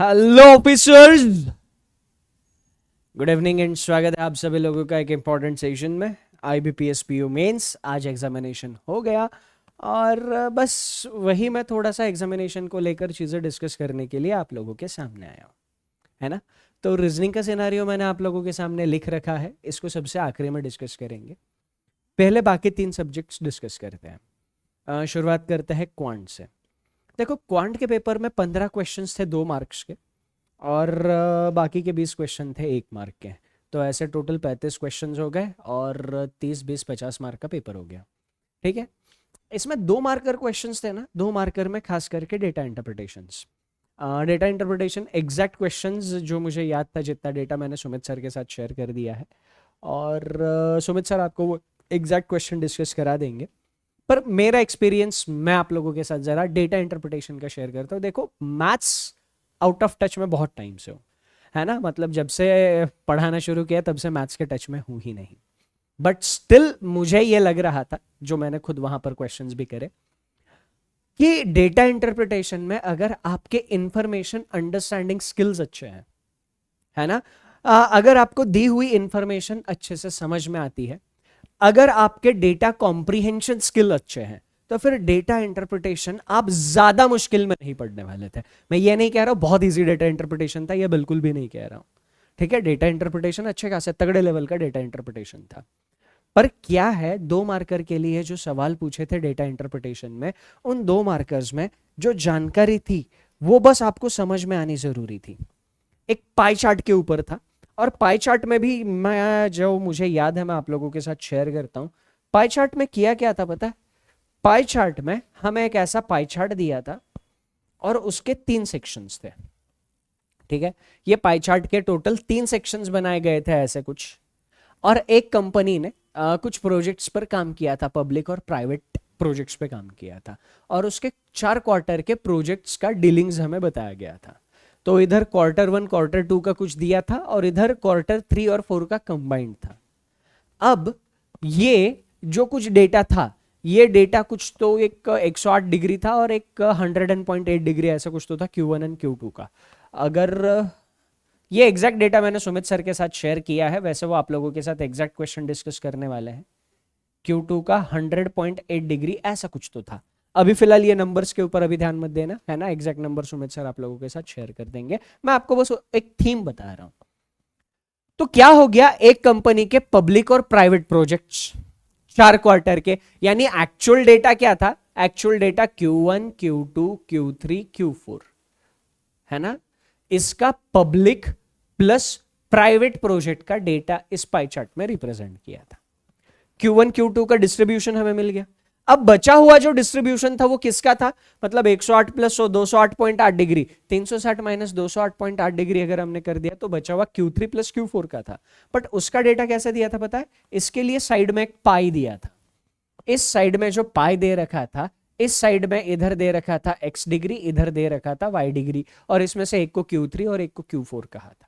Hello officers, good evening and स्वागत है आप सभी लोगों का एक इम्पॉर्टेंट सेशन में। IBPS PU मेंस आज एग्जामिनेशन हो गया और बस वही मैं थोड़ा सा एग्जामिनेशन को लेकर चीज़ें डिस्कस करने के लिए आप लोगों के सामने आया हूँ, है ना। तो रीजनिंग का सिनारियो मैंने आप लोगों के सामने लिख रखा है, इसको सबसे आखिरी में डिस्कस करेंगे। पहले बाकी तीन सब्जेक्ट्स डिस्कस करते हैं। शुरुआत करते हैं क्वांट से। देखो, क्वांट के पेपर में 15 क्वेश्चंस थे 2 मार्क्स के, और बाकी के 20 क्वेश्चन थे 1 मार्क के। तो ऐसे टोटल 35 क्वेश्चंस हो गए और 30 20 50 मार्क का पेपर हो गया। ठीक है। इसमें 2 मार्कर क्वेश्चंस थे ना, 2 मार्कर में खास करके data interpretations. Data interpretation exact questions जो मुझे याद था, जितना डेटा मैंने सुमित सर के साथ शेयर कर दिया है, और सुमित सर आपको वो एग्जैक्ट क्वेश्चन डिस्कस करा देंगे। पर मेरा एक्सपीरियंस मैं आप लोगों के साथ जरा डेटा इंटरप्रिटेशन का शेयर करता हूँ। देखो, मैथ्स आउट ऑफ टच में बहुत टाइम से हूँ, है ना। मतलब जब से पढ़ाना शुरू किया तब से मैथ्स के टच में हूँ ही नहीं। बट स्टिल मुझे ये लग रहा था, जो मैंने खुद वहां पर क्वेश्चंस भी करे, कि डेटा इंटरप्रिटेशन में अगर आपके इंफॉर्मेशन अंडरस्टैंडिंग स्किल्स अच्छे हैं, है ना, अगर आपको दी हुई इंफॉर्मेशन अच्छे से समझ में आती है, अगर आपके डेटा कॉम्प्रिहेंशन स्किल अच्छे हैं, तो फिर डेटा इंटरप्रिटेशन आप ज्यादा मुश्किल में नहीं पढ़ने वाले थे। मैं ये नहीं कह रहा हूं बहुत इजी डेटा इंटरप्रिटेशन था, ये बिल्कुल भी नहीं कह रहा हूं। ठीक है, डेटा इंटरप्रिटेशन अच्छे खासे तगड़े लेवल का डेटा इंटरप्रिटेशन था। पर क्या है, 2 मार्कर के लिए जो सवाल पूछे थे डेटा इंटरप्रिटेशन में, उन 2 मार्कर्स में जो जानकारी थी वो बस आपको समझ में आनी जरूरी थी। एक पाई चार्ट के ऊपर था, और पाई चार्ट में भी मैं, जो मुझे याद है, मैं आप लोगों के साथ शेयर करता हूं। पाई चार्ट में किया क्या था पता है? पाई चार्ट में हमें एक ऐसा पाई चार्ट दिया था और उसके 3 सेक्शंस थे। ठीक है, ये पाई चार्ट के टोटल 3 सेक्शंस बनाए गए थे ऐसे कुछ। और एक कंपनी ने कुछ प्रोजेक्ट्स पर काम किया था, पब्लिक और प्राइवेट प्रोजेक्ट्स पे काम किया था, और उसके 4 क्वार्टर के प्रोजेक्ट्स का डीलिंग्स हमें बताया गया था। तो इधर Q1 Q2 का कुछ दिया था, और इधर Q3 और 4 का कंबाइंड था। अब ये जो कुछ डेटा था, ये डेटा कुछ तो एक 108 डिग्री था और एक 100.8 डिग्री, ऐसा कुछ तो था Q1 एंड Q2 का। अगर ये एग्जैक्ट डेटा मैंने सुमित सर के साथ शेयर किया है, वैसे वो आप लोगों के साथ एग्जैक्ट क्वेश्चन डिस्कस करने वाले हैं। Q2 का 100.8 डिग्री ऐसा कुछ तो था। अभी फिलहाल ये नंबर्स के ऊपर अभी ध्यान मत देना, है ना। एग्जैक्ट नंबर सुमित सर आप लोगों के साथ शेयर कर देंगे, मैं आपको बस एक थीम बता रहा हूं। तो क्या हो गया, एक कंपनी के पब्लिक और प्राइवेट प्रोजेक्ट्स 4 क्वार्टर के, यानी एक्चुअल डेटा क्या था? Actual data Q1 Q2 Q3 Q4, है ना। इसका पब्लिक प्लस प्राइवेट प्रोजेक्ट का डेटा इस पाई चार्ट में रिप्रेजेंट किया था। Q1 Q2 का डिस्ट्रीब्यूशन हमें मिल गया। अब बचा हुआ जो डिस्ट्रीब्यूशन था वो किसका था? मतलब 108 प्लस 100, 208.8 डिग्री, 360 माइनस 208.8 डिग्री अगर हमने कर दिया तो बचा हुआ Q3 प्लस Q4 का था। बट उसका डेटा कैसे दिया था पता है? इसके लिए साइड में एक पाई दिया था। इस साइड में जो पाई दे रखा था, इस साइड में इधर दे रखा था x डिग्री, इधर दे रखा था y डिग्री, और इसमें से एक को Q3 और एक को Q4 कहा था।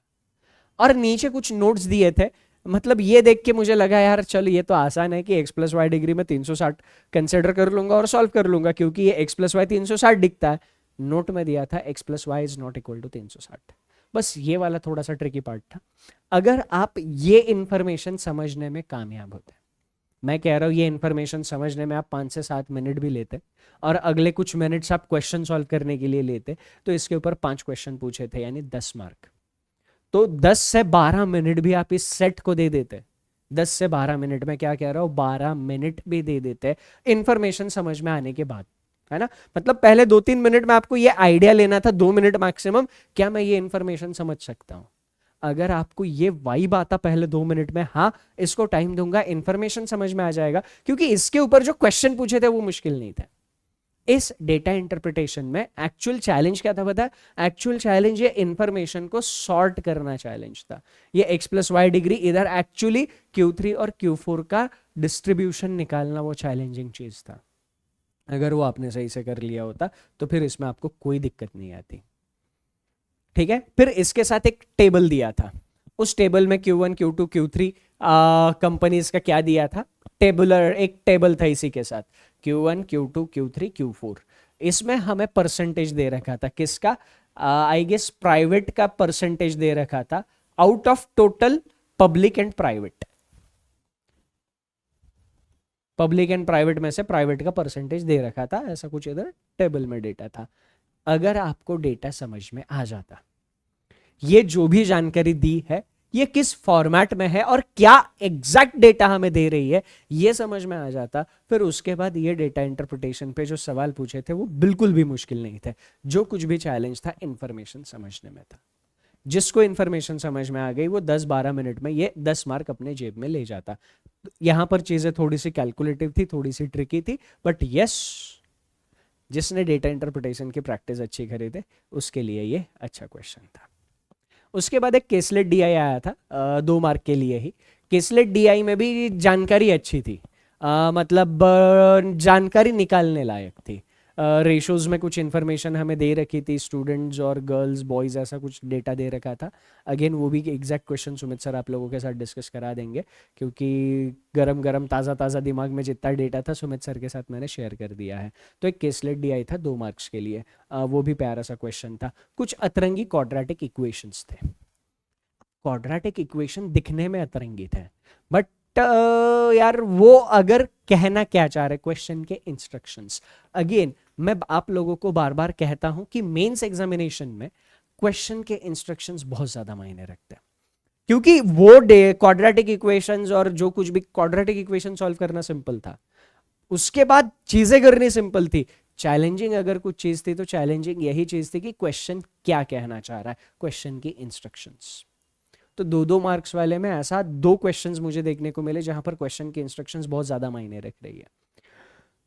और नीचे कुछ नोट्स दिए थे। मतलब ये देख के मुझे लगा यार चल ये तो आसान है कि x प्लस वाई डिग्री में 360 कंसिडर कर लूंगा और सॉल्व कर लूंगा, क्योंकि ये x प्लस वाई 360 दिखता है। नोट में दिया था x plus y is not equal to 360। बस ये वाला थोड़ा सा ट्रिकी पार्ट था। अगर आप ये इंफॉर्मेशन समझने में कामयाब होते, मैं कह रहा हूँ ये इंफॉर्मेशन समझने में आप 5 से 7 मिनट भी लेते और अगले कुछ मिनट्स आप क्वेश्चन सॉल्व करने के लिए लेते, तो इसके ऊपर 5 क्वेश्चन पूछे थे, यानी 10 मार्क। तो 10 से 12 मिनट भी आप इस सेट को दे देते। 10 से 12 मिनट में, क्या कह रहा हूं, 12 मिनट भी दे देते इंफॉर्मेशन समझ में आने के बाद, है ना। मतलब पहले 2-3 मिनट में आपको ये आइडिया लेना था, 2 मिनट मैक्सिमम, क्या मैं ये इंफॉर्मेशन समझ सकता हूं। अगर आपको ये वाइब आता पहले 2 मिनट में, हाँ इसको टाइम दूंगा, इंफॉर्मेशन समझ में आ जाएगा, क्योंकि इसके ऊपर जो क्वेश्चन पूछे थे वो मुश्किल नहीं थे। इस डेटा इंटरप्रिटेशन में एक्चुअल चैलेंज क्या था पता है? एक्चुअल चैलेंज ये इंफॉर्मेशन को सॉर्ट करना चैलेंज था। ये x प्लस वाई डिग्री, इधर एक्चुअली Q3 और Q4 का डिस्ट्रीब्यूशन निकालना वो चैलेंजिंग चीज था। अगर वो आपने सही से कर लिया होता तो फिर इसमें आपको कोई दिक्कत नहीं आती। ठीक है, फिर इसके साथ एक टेबल दिया था। उस टेबल में Q1 Q2 Q3 कंपनीज का क्या दिया था? टेबुलर एक टेबल था इसी के साथ, Q1 Q2 Q3 Q4। इसमें हमें परसेंटेज दे रखा था, किसका? आई गेस प्राइवेट का परसेंटेज दे रखा था out of total public and private, public and private में से प्राइवेट का परसेंटेज दे रखा था, ऐसा कुछ इधर टेबल में डेटा था। अगर आपको डेटा समझ में आ जाता, ये जो भी जानकारी दी है ये किस फॉर्मेट में है और क्या एग्जैक्ट डेटा हमें दे रही है, ये समझ में आ जाता, फिर उसके बाद ये डेटा इंटरप्रिटेशन पे जो सवाल पूछे थे वो बिल्कुल भी मुश्किल नहीं थे। जो कुछ भी चैलेंज था इंफॉर्मेशन समझने में था। जिसको इंफॉर्मेशन समझ में आ गई वो 10-12 मिनट में ये 10 मार्क अपने जेब में ले जाता। यहां पर चीजें थोड़ी सी कैलकुलेटिव थी, थोड़ी सी ट्रिकी थी, बट यस, जिसने डेटा इंटरप्रिटेशन की प्रैक्टिस अच्छी करी थे उसके लिए ये अच्छा क्वेश्चन था। उसके बाद एक केसलेट डीआई आया था 2 मार्क के लिए ही। केसलेट डीआई में भी जानकारी अच्छी थी, मतलब जानकारी निकालने लायक थी। रेशोज में कुछ इन्फॉर्मेशन हमें दे रखी थी, स्टूडेंट्स और गर्ल्स बॉयज़ ऐसा कुछ डेटा दे रखा था। अगेन वो भी एग्जैक्ट क्वेश्चन सुमित सर आप लोगों के साथ डिस्कस करा देंगे, क्योंकि गरम गरम ताज़ा ताज़ा दिमाग में जितना डेटा था सुमित सर के साथ मैंने शेयर कर दिया है। तो एक केसलेट डीआई था 2 मार्क्स के लिए, वो भी प्यारा सा क्वेश्चन था। कुछ अतरंगी क्वाड्रेटिक इक्वेशंस थे। क्वाड्रेटिक इक्वेशन दिखने में अतरंगी थे, बट यार वो अगर कहना क्या चाह रहे क्वेश्चन के इंस्ट्रक्शंस, अगेन मैं आप लोगों को बार बार कहता हूं कि मेंस एग्जामिनेशन में क्वेश्चन के इंस्ट्रक्शंस बहुत ज्यादा मायने रखते हैं, क्योंकि वो क्वाड्रेटिक इक्वेशंस और जो कुछ भी क्वाड्रेटिक इक्वेशन सॉल्व करना सिंपल था, उसके बाद चीजें करनी सिंपल थी। चैलेंजिंग अगर कुछ चीज थी तो चैलेंजिंग यही चीज थी कि क्वेश्चन क्या कहना चाह रहा है, क्वेश्चन की इंस्ट्रक्शंस। तो 2-2 मार्क्स वाले में ऐसा 2 क्वेश्चंस मुझे देखने को मिले जहां पर क्वेश्चन की इंस्ट्रक्शंस बहुत ज्यादा मायने रख रही है।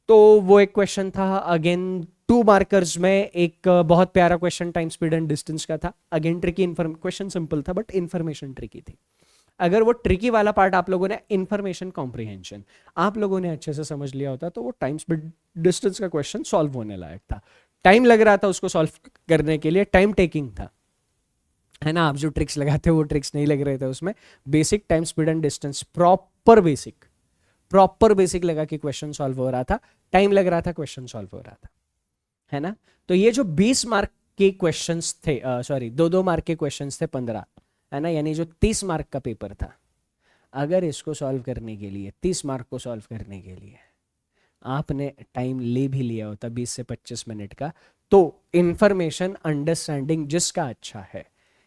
तो वो एक क्वेश्चन था। अगेन 2 मार्कर्स में एक बहुत प्यारा question time speed and distance का था। अगेन ट्रिकी क्वेश्चन, सिंपल था बट इंफॉर्मेशन ट्रिकी थी। अगर वो ट्रिकी वाला पार्ट आप लोगों ने इंफॉर्मेशन कॉम्प्रिहेंशन आप लोगों ने अच्छे से समझ लिया होता तो वो टाइम स्पीड डिस्टेंस का क्वेश्चन सॉल्व होने लायक था। टाइम लग रहा था उसको सॉल्व करने के लिए, टाइम टेकिंग था, है ना। आप जो ट्रिक्स लगाते हो वो ट्रिक्स नहीं लग रहे थे उसमें। Basic time speed and distance proper basic लगा कि क्वेश्चन सॉल्व हो रहा था, टाइम लग रहा था, क्वेश्चन सॉल्व हो रहा था, है ना। तो ये जो 20 मार्क के क्वेश्चंस थे, सॉरी 2-2 मार्क के क्वेश्चंस थे 15, है ना, यानी जो 30 मार्क का पेपर था, अगर इसको सॉल्व करने के लिए 30 मार्क को सॉल्व करने के लिए आपने टाइम ले भी लिया होता 20 से 25 मिनट का, तो इंफॉर्मेशन अंडरस्टैंडिंग जिसका अच्छा है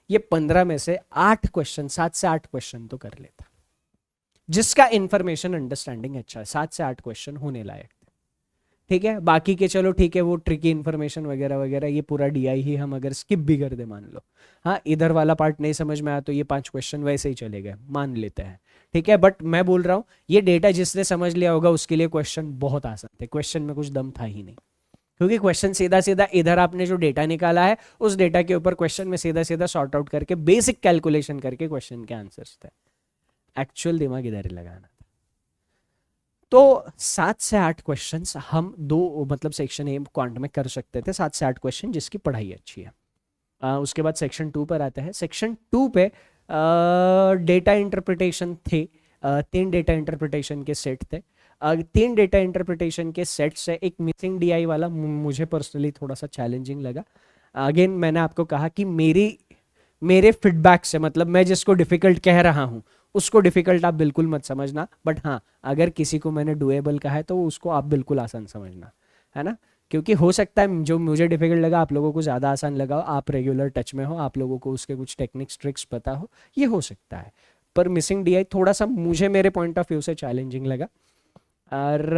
ये 15 में से 8 क्वेश्चन, 7 से 8 क्वेश्चन तो कर लेता। जिसका इंफॉर्मेशन अंडरस्टैंडिंग अच्छा है 7 से 8 क्वेश्चन होने लायक थे, ठीक है। बाकी के चलो ठीक है, वो ट्रिकी इंफॉर्मेशन वगैरह वगैरह ये पूरा डीआई ही हम अगर स्किप भी कर दे मान लो, हाँ इधर वाला पार्ट नहीं समझ में आया तो ये 5 क्वेश्चन वैसे ही चले गए, मान लेते हैं, ठीक है। बट मैं बोल रहा हूँ ये डेटा जिसने समझ लिया होगा उसके लिए क्वेश्चन बहुत आसान थे, क्वेश्चन में कुछ दम था ही नहीं, क्योंकि क्वेश्चन सीधा सीधा इधर आपने जो डेटा निकाला है उस डेटा के ऊपर क्वेश्चन में सीधा सीधा सॉर्ट आउट करके बेसिक कैलकुलेशन करके क्वेश्चन के आंसर्स थे। एक्चुअल दिमाग इधर ही लगाना था। तो 7 से 8 क्वेश्चंस हम दो मतलब सेक्शन ए क्वांट में कर सकते थे, 7 से 8 क्वेश्चन जिसकी पढ़ाई अच्छी है। उसके बाद सेक्शन 2 पर आते हैं। सेक्शन 2 पे डेटा इंटरप्रिटेशन थे, 3 डेटा इंटरप्रिटेशन के सेट थे। 3 डेटा इंटरप्रिटेशन के सेट से एक मिसिंग डीआई वाला मुझे पर्सनली थोड़ा सा चैलेंजिंग लगा। अगेन मैंने आपको कहा कि मेरे फीडबैक से, मतलब मैं जिसको डिफिकल्ट कह रहा हूँ उसको डिफिकल्ट आप बिल्कुल मत समझना, बट हाँ अगर किसी को मैंने डुएबल कहा है तो उसको आप बिल्कुल आसान समझना, है ना। क्योंकि हो सकता है जो मुझे डिफिकल्ट लगा आप लोगों को ज़्यादा आसान लगा हो, आप रेगुलर टच में हो, आप लोगों को उसके कुछ टेक्निक्स ट्रिक्स पता हो, ये हो सकता है। पर मिसिंग डीआई थोड़ा सा मुझे मेरे पॉइंट ऑफ व्यू से चैलेंजिंग लगा। और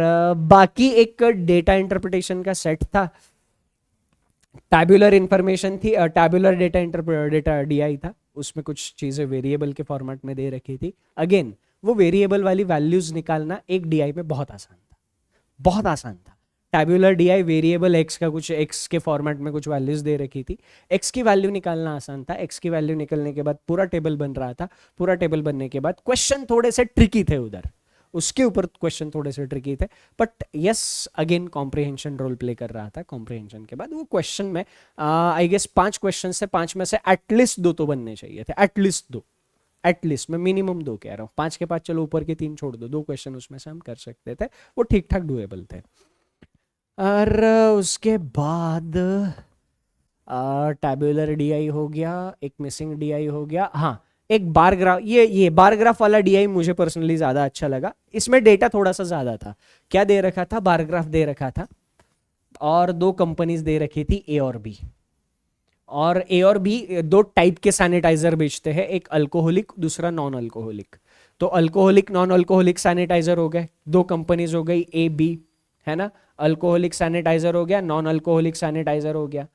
बाकी एक डेटा इंटरप्रिटेशन का सेट था, टैब्यूलर इंफॉर्मेशन थी, टैब्यूलर डेटा डीआई था, उसमें कुछ चीज़ें वेरिएबल के फॉर्मेट में दे रखी थी। अगेन वो वेरिएबल वाली वैल्यूज निकालना एक डीआई में बहुत आसान था, बहुत आसान था। टैब्यूलर डीआई वेरिएबल एक्स का कुछ एक्स के फॉर्मेट में कुछ वैल्यूज दे रखी थी, एक्स की वैल्यू निकालना आसान था, एक्स की वैल्यू निकलने के बाद पूरा टेबल बन रहा था, पूरा टेबल बनने के बाद क्वेश्चन थोड़े से ट्रिकी थे उधर, उसके ऊपर क्वेश्चन थोड़े से ट्रिकी थे, but yes again comprehension role play कर रहा था। कॉम्प्रिहेंशन के बाद वो क्वेश्चन में आई गेस 5 क्वेश्चन से 5 में से एटलीस्ट 2 तो बनने चाहिए थे, एटलीस्ट 2, एटलीस्ट मैं मिनिमम 2 कह रहा हूँ, 5 के 5 चलो ऊपर के 3 छोड़ दो, 2 क्वेश्चन उसमें से हम कर सकते थे, वो ठीक ठाक डुएबल थे। और उसके बाद टैब्यूलर डीआई हो गया, एक मिसिंग डीआई हो गया, हाँ एक बार ग्राफ, ये बार ग्राफ वाला डीआई मुझे पर्सनली ज्यादा अच्छा लगा, इसमें डेटा थोड़ा सा ज्यादा था। क्या दे रखा था, बार ग्राफ दे रखा था और दो कंपनीज दे रखी थी ए और बी, और ए और बी दो टाइप के सैनिटाइजर बेचते हैं, एक अल्कोहलिक दूसरा नॉन अल्कोहलिक। तो अल्कोहलिक नॉन अल्कोहलिक सैनिटाइजर हो गए, दो कंपनीज हो गई ए बी, है ना। अल्कोहलिक सैनिटाइजर हो गया, नॉन अल्कोहलिक सैनिटाइजर हो गया।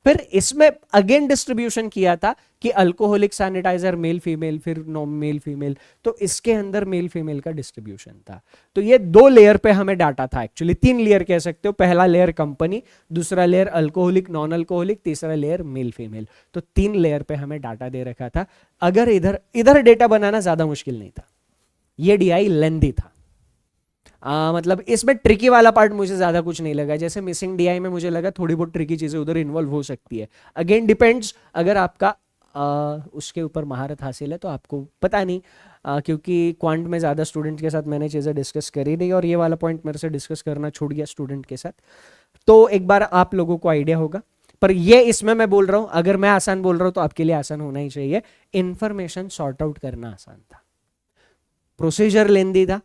फिर इसमें अगेन डिस्ट्रीब्यूशन किया था कि अल्कोहलिक सैनिटाइजर मेल फीमेल, फिर नो मेल फीमेल, तो इसके अंदर मेल फीमेल का डिस्ट्रीब्यूशन था। तो ये दो लेयर पे हमें डाटा था, एक्चुअली तीन लेयर कह सकते हो, पहला लेयर कंपनी, दूसरा लेयर अल्कोहलिक नॉन अल्कोहलिक, तीसरा लेयर मेल फीमेल। तो तीन लेयर पे हमें डाटा दे रखा था। अगर इधर इधर डेटा बनाना ज्यादा मुश्किल नहीं था, ये डीआई लेंथी था। मतलब इसमें ट्रिकी वाला पार्ट मुझे ज्यादा कुछ नहीं लगा, जैसे मिसिंग डीआई में मुझे लगा थोड़ी बहुत ट्रिकी चीजें उधर इन्वॉल्व हो सकती है। अगेन डिपेंड्स, अगर आपका उसके ऊपर महारत हासिल है तो आपको पता नहीं, क्योंकि क्वांट में ज़्यादा स्टूडेंट के साथ मैंने चीज़ें डिस्कस करी नहीं, और ये वाला पॉइंट मेरे से डिस्कस करना छूट गया स्टूडेंट के साथ, तो एक बार आप लोगों को आइडिया होगा। पर ये इसमें मैं बोल रहा हूँ, अगर मैं आसान बोल रहा हूँ तो आपके लिए आसान होना ही चाहिए। इन्फॉर्मेशन सॉर्ट आउट करना आसान था, प्रोसीजर लेंदी था,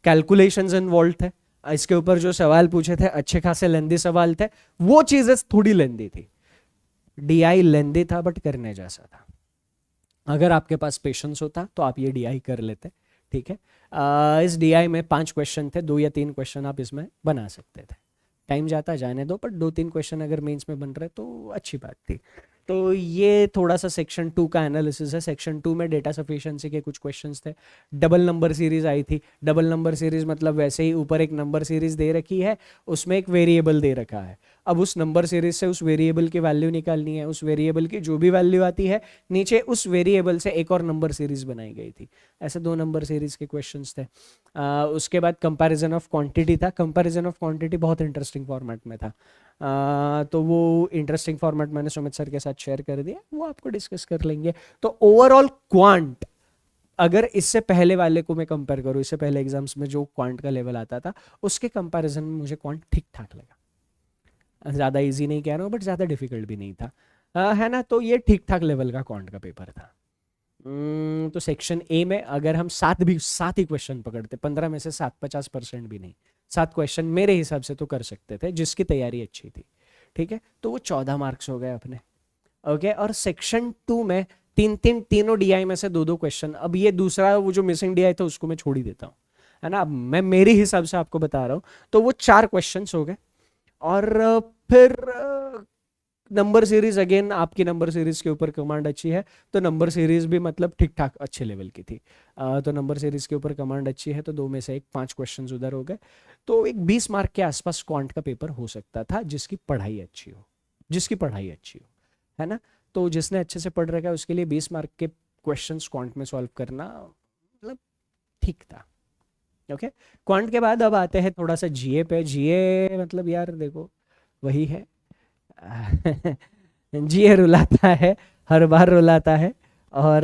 कैलकुलेशंस इन्वॉल्व थे, इसके ऊपर जो सवाल पूछे थे अच्छे खासे लेंदी सवाल थे, वो चीजें थोड़ी लेंदी थी। डीआई लेंदी था बट करने जैसा था। अगर आपके पास पेशेंस होता तो आप ये डीआई कर लेते, ठीक है। इस डीआई में 5 क्वेश्चन थे, 2 या 3 क्वेश्चन आप इसमें बना सकते थे। टाइम जाता जाने दो, पर 2-3 क्वेश्चन अगर मेंस में बन रहे तो अच्छी बात थी। तो ये थोड़ा सा सेक्शन 2 का एनालिसिस है। सेक्शन 2 में डेटा सफिशिएंसी के कुछ क्वेश्चंस थे। डबल नंबर सीरीज आई थी। डबल नंबर सीरीज मतलब वैसे ही ऊपर एक नंबर सीरीज दे रखी है, उसमें एक वेरिएबल दे रखा है। अब उस नंबर सीरीज से उस वेरिएबल की वैल्यू निकालनी है, उस वेरिएबल की जो भी वैल्यू आती है नीचे उस वेरिएबल से एक और नंबर सीरीज बनाई गई थी। ऐसे 2 नंबर सीरीज के क्वेश्चंस थे। उसके बाद कंपैरिजन ऑफ क्वांटिटी था। कंपैरिजन ऑफ क्वांटिटी बहुत इंटरेस्टिंग फॉर्मेट में था। तो वो इंटरेस्टिंग फॉर्मेट मैंने सुमित सर के साथ शेयर कर दिया, वो आपको डिस्कस कर लेंगे। तो ओवरऑल क्वांट, अगर इससे पहले वाले को मैं कंपेयर करूँ, इससे पहले एग्जाम्स में जो क्वांट का लेवल आता था उसके कंपैरिजन में मुझे क्वांट ठीक ठाक लगा। ज़्यादा इजी नहीं कह रहा हूँ, बट ज़्यादा डिफिकल्ट भी नहीं था, है ना। तो ये ठीक ठाक लेवल का क्वांट का पेपर था। तो सेक्शन ए में अगर हम 7 ही क्वेश्चन पकड़ते, 15 में से 7, 50% भी नहीं, 7 क्वेश्चन मेरे हिसाब से तो कर सकते थे, जिसकी तैयारी अच्छी थी, ठीक है। तो वो 14 मार्क्स हो गए अपने, ओके। और सेक्शन 2 में तीनों डीआई में से 2-2 क्वेश्चन। अब ये दूसरा वो जो मिसिंग डीआई था उसको मैं छोड़ ही देता हूँ, है ना। अब मैं मेरे हिसाब से आपको बता रहा हूँ, तो वो 4 क्वेश्चन हो गए। और फिर नंबर सीरीज, अगेन आपकी नंबर सीरीज के ऊपर कमांड अच्छी है, तो नंबर सीरीज भी मतलब ठीक ठाक अच्छे लेवल की थी। तो नंबर सीरीज के ऊपर कमांड अच्छी है, तो 2 में से एक 5 क्वेश्चन उधर हो गए। तो एक 20 मार्क के आसपास क्वांट का पेपर हो सकता था, जिसकी पढ़ाई अच्छी हो, है ना। तो जिसने अच्छे से पढ़ रखा है उसके लिए 20 मार्क के क्वेश्चन क्वांट में सॉल्व करना मतलब ठीक था, ओके। क्वांट के बाद अब आते हैं थोड़ा सा जीए पे। जीए मतलब यार देखो वही है, जीए रुलाता है, हर बार रुलाता है। और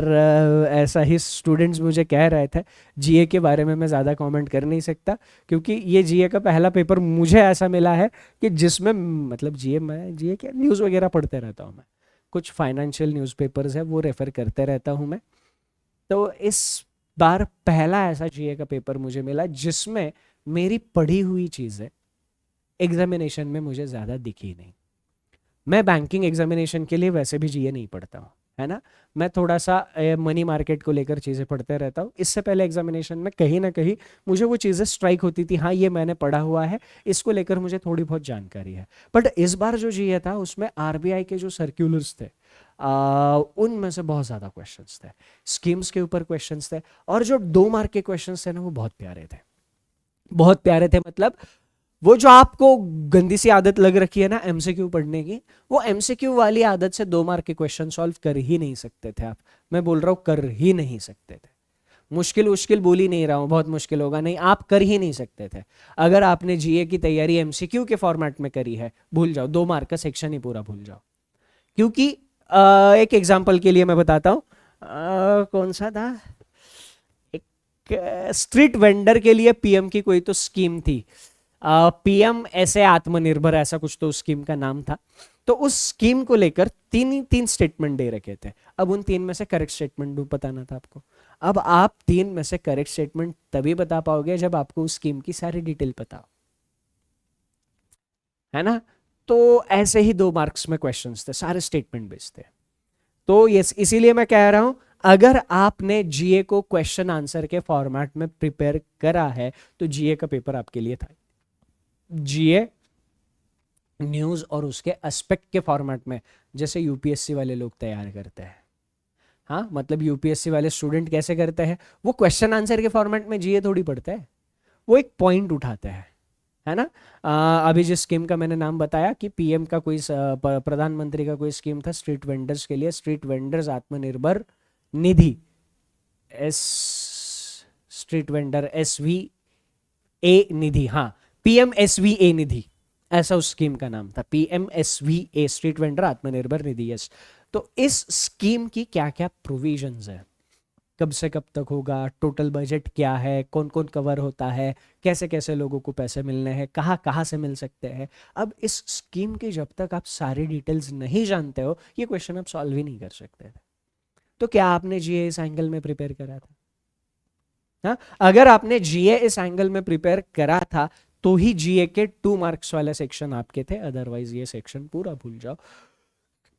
ऐसा ही स्टूडेंट्स मुझे कह रहे थे। जीए के बारे में मैं ज़्यादा कमेंट कर नहीं सकता, क्योंकि ये जीए का पहला पेपर मुझे ऐसा मिला है कि जिसमें मतलब जीए क्या न्यूज़ वगैरह पढ़ते रहता हूँ मैं, कुछ फाइनेंशियल न्यूज़पेपर्स है वो रेफ़र करते रहता हूँ मैं। तो इस बार पहला ऐसा जीए का पेपर मुझे मिला जिसमें मेरी पढ़ी हुई चीज़ें एग्जामिनेशन में मुझे ज़्यादा दिखी नहीं। मैं बैंकिंग एग्जामिनेशन के लिए वैसे भी जीए नहीं पढ़ता हूँ, है ना। मैं थोड़ा सा मनी मार्केट को लेकर चीज़ें पढ़ते रहता हूँ। इससे पहले एग्जामिनेशन में कहीं ना कहीं मुझे वो चीज़ें स्ट्राइक होती थी, हाँ ये मैंने पढ़ा हुआ है, इसको लेकर मुझे थोड़ी बहुत जानकारी है। बट इस बार जो जीए था उसमें आरबीआई के जो सर्क्यूलर्स थे उनमें से बहुत ज़्यादा क्वेश्चंस थे, स्कीम्स के ऊपर क्वेश्चंस थे, और जो 2 मार्क के क्वेश्चंस थे ना वो बहुत प्यारे थे, बहुत प्यारे थे। मतलब वो जो आपको गंदी सी आदत लग रखी है ना एमसीक्यू पढ़ने की, वो एमसीक्यू वाली आदत से 2 मार्क के क्वेश्चन सॉल्व कर ही नहीं सकते थे आप। मैं बोल रहा हूँ कर ही नहीं सकते थे। मुश्किल बोल ही नहीं रहा हूँ बहुत मुश्किल होगा, नहीं, आप कर ही नहीं सकते थे। अगर आपने जीए की तैयारी एमसीक्यू के फॉर्मेट में करी है, भूल जाओ, 2 मार्क का सेक्शन ही पूरा भूल जाओ। क्योंकि एक एग्जाम्पल के लिए मैं बताता हूँ, कौन सा था, एक स्ट्रीट वेंडर के लिए पीएम की कोई तो स्कीम थी, पीएम ऐसे आत्मनिर्भर, ऐसा कुछ तो उस स्कीम का नाम था। तो उस स्कीम को लेकर तीन स्टेटमेंट दे रखे थे। अब उन तीन में से करेक्ट स्टेटमेंट बताना था आपको। अब आप तीन में से करेक्ट स्टेटमेंट तभी बता पाओगे जब आपको उस स्कीम की सारी डिटेल पता हो, है ना। तो ऐसे ही 2 मार्क्स में क्वेश्चंस थे, सारे स्टेटमेंट बेस्ड थे। तो यस, इसीलिए मैं कह रहा हूं, अगर आपने जीए को क्वेश्चन आंसर के फॉर्मेट में प्रिपेयर करा है तो जीए का पेपर आपके लिए था। जीए न्यूज और उसके एस्पेक्ट के फॉर्मेट में, जैसे यूपीएससी वाले लोग तैयार करते हैं। हाँ, मतलब यूपीएससी वाले स्टूडेंट कैसे करते हैं, वो क्वेश्चन आंसर के फॉर्मेट में जीए थोड़ी पढ़ते हैं, वो एक पॉइंट उठाते हैं, है ना। अभी जिस स्कीम का मैंने नाम बताया कि पीएम का कोई प्रधानमंत्री का कोई स्कीम था स्ट्रीट वेंडर्स के लिए, street vendors Atmanirbhar Nidhi, S street vendor SV ए निधि, हाँ, पीएम एसवी ए निधि, ऐसा उस स्कीम का नाम था, पीएम एसवी ए, street vendor Atmanirbhar Nidhi. Yes, तो इस स्कीम की क्या क्या प्रोविजंस है, कब से कब तक होगा, टोटल बजट क्या है, कौन कौन कवर होता है, कैसे कैसे लोगों को पैसे मिलने हैं, कहाँ कहाँ से मिल सकते हैं। अब इस स्कीम की जब तक आप सारी डिटेल्स नहीं जानते हो, ये क्वेश्चन आप सॉल्व ही नहीं कर सकते थे। तो क्या आपने जीए इस एंगल में प्रिपेयर करा था? हाँ, अगर आपने जीए इस एंगल में प्रिपेयर करा था तो ही जीए के 2 मार्क्स वाले सेक्शन आपके थे, अदरवाइज ये सेक्शन पूरा भूल जाओ।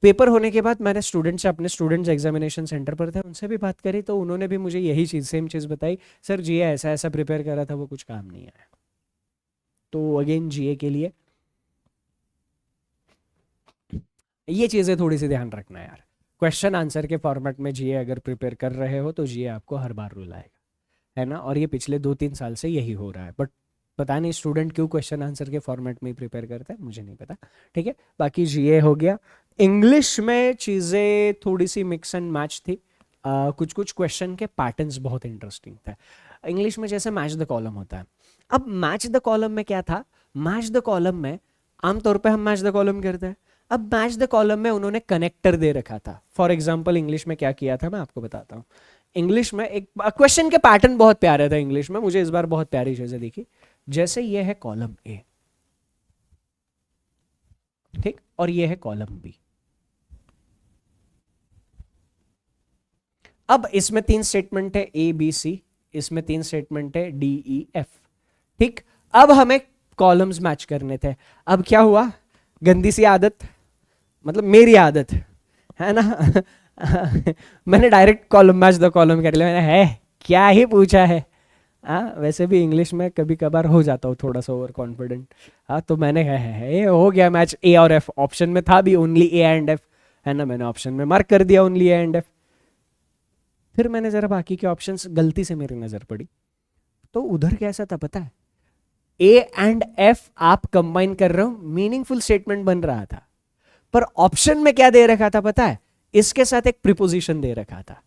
पेपर होने के बाद मैंने स्टूडेंट से, अपने स्टूडेंट्स एग्जामिनेशन सेंटर पर थे, उनसे भी बात करी, तो उन्होंने भी मुझे यही चीज़, सेम चीज़ बताई, सर जीए ऐसा ऐसा प्रिपेयर करा था, वो कुछ काम नहीं आया। तो अगेन जीए के लिए ये चीज़ें थोड़ी सी ध्यान रखना यार, क्वेश्चन आंसर के फॉर्मेट में जीए अगर प्रिपेयर कर रहे हो तो जीए आपको हर बार रुलाएगा, है ना। और ये पिछले 2-3 साल से यही हो रहा है, बट पता नहीं स्टूडेंट क्यों क्वेश्चन आंसर के फॉर्मेट में ही प्रिपेयर करता है, मुझे नहीं पता। ठीक है, बाकी जीए हो गया। इंग्लिश में चीज़ें थोड़ी सी मिक्स एंड मैच थी, कुछ कुछ क्वेश्चन के पैटर्न्स बहुत इंटरेस्टिंग थे इंग्लिश में, जैसे मैच द कॉलम होता है। अब मैच द कॉलम में क्या था, मैच द कॉलम में आमतौर पे हम मैच द कॉलम करते हैं। अब मैच द कॉलम में उन्होंने कनेक्टर दे रखा था। फॉर एग्जाम्पल इंग्लिश में क्या किया था मैं आपको बताता हूँ। इंग्लिश में एक क्वेश्चन के पैटर्न बहुत प्यारे थे इंग्लिश में, मुझे इस बार बहुत प्यारी चीजें दिखी। जैसे ये है कॉलम ए, ठीक, और ये है कॉलम बी। अब इसमें 3 स्टेटमेंट है ए बी सी, इसमें 3 स्टेटमेंट है डी ई एफ, ठीक। अब हमें कॉलम्स मैच करने थे। अब क्या हुआ, गंदी सी आदत, मतलब मेरी आदत है ना मैंने direct column match the column कर लिया, मैंने है क्या ही पूछा है। हाँ, वैसे भी इंग्लिश में कभी कभार हो जाता हूँ थोड़ा सा ओवर कॉन्फिडेंट। हाँ, तो मैंने है ये हो गया मैच ए और एफ, ऑप्शन में था भी ओनली ए एंड एफ, है ना, मैंने ऑप्शन में मार्क कर दिया ओनली ए एंड एफ। फिर मैंने जरा बाकी के ऑप्शंस, गलती से मेरी नजर पड़ी, तो उधर कैसा था पता है, ए एंड एफ आप कंबाइन कर रहे हो, मीनिंगफुल स्टेटमेंट बन रहा था, पर ऑप्शन में क्या दे रखा था पता है, इसके साथ एक प्रिपोजिशन दे रखा था,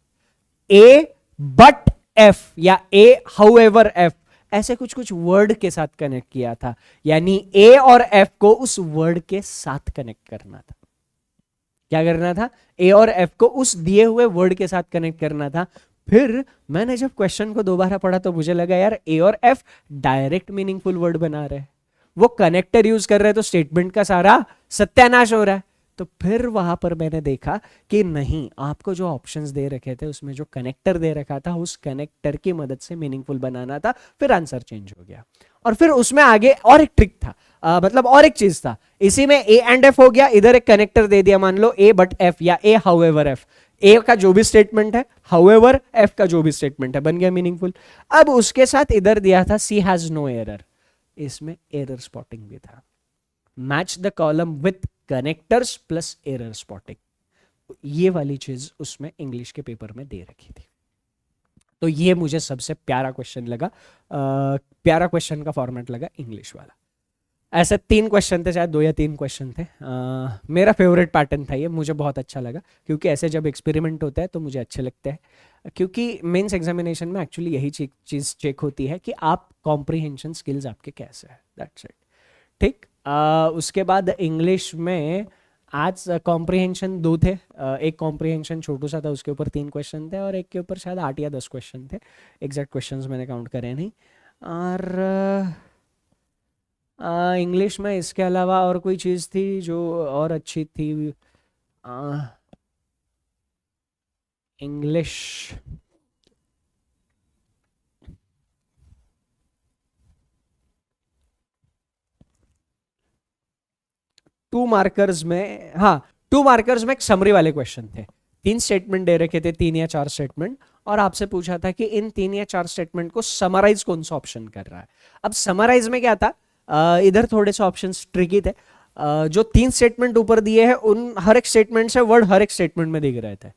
ए बट एफ या ए हाउएवर एफ, ऐसे कुछ कुछ वर्ड के साथ कनेक्ट किया था, यानी ए और एफ को उस वर्ड के साथ कनेक्ट करना था। क्या करना था, ए और एफ को उस दिए हुए वर्ड के साथ कनेक्ट करना था। फिर मैंने जब क्वेश्चन को दोबारा पढ़ा तो मुझे लगा यार ए और एफ डायरेक्ट मीनिंगफुल वर्ड बना रहे हैं, वो कनेक्टर यूज कर रहे हैं, तो स्टेटमेंट का सारा सत्यानाश हो रहा है। तो फिर वहां पर मैंने देखा कि नहीं, आपको जो ऑप्शंस दे रखे थे उसमें जो कनेक्टर दे रखा था, उस कनेक्टर की मदद से मीनिंगफुल बनाना था। फिर आंसर चेंज हो गया। और फिर उसमें आगे और एक ट्रिक था, मतलब और एक चीज था, इसी में ए एंड एफ हो गया, इधर एक कनेक्टर दे दिया, मान लो ए बट एफ या ए हाउएवर एफ, ए का जो भी स्टेटमेंट है, हाउएवर एफ का जो भी स्टेटमेंट है, बन गया मीनिंगफुल। अब उसके साथ इधर दिया था सी हैज नो एरर, इसमें एरर स्पॉटिंग भी था, match the column with connectors plus error spotting, ये वाली चीज उसमें इंग्लिश के पेपर में दे रखी थी। तो ये मुझे सबसे प्यारा क्वेश्चन लगा, प्यारा क्वेश्चन का फॉर्मेट लगा इंग्लिश वाला। ऐसे 3 क्वेश्चन थे, शायद 2 या 3 क्वेश्चन थे। मेरा फेवरेट पैटर्न था ये, मुझे बहुत अच्छा लगा, क्योंकि ऐसे जब एक्सपेरिमेंट होता है तो मुझे अच्छे लगते हैं, क्योंकि मेंस एग्जामिनेशन में एक्चुअली यही चीज़ चेक होती है कि आप कॉम्प्रिहेंशन स्किल्स आपके कैसे है, दैट्स इट, ठीक। उसके बाद इंग्लिश में आज कॉम्प्रिहेंशन 2 थे, एक कॉम्प्रिहेंशन छोटू सा था, उसके ऊपर 3 क्वेश्चन थे, और एक के ऊपर शायद 8 या 10 क्वेश्चन थे, एग्जैक्ट क्वेश्चंस मैंने काउंट करे नहीं। और इंग्लिश में इसके अलावा और कोई चीज़ थी जो और अच्छी थी? इंग्लिश। टू मार्कर्स में, हाँ, टू मार्कर्स में एक समरी वाले क्वेश्चन थे। 3 स्टेटमेंट दे रखे थे, 3 या 4 स्टेटमेंट, और आपसे पूछा था कि इन 3 या 4 स्टेटमेंट को समराइज कौन सा ऑप्शन कर रहा है। अब समराइज में क्या था, इधर थोड़े से ऑप्शंस ट्रिकी थे। जो 3 स्टेटमेंट ऊपर दिए हैं उन हर एक स्टेटमेंट से वर्ड हर एक स्टेटमेंट में दिख रहे थे,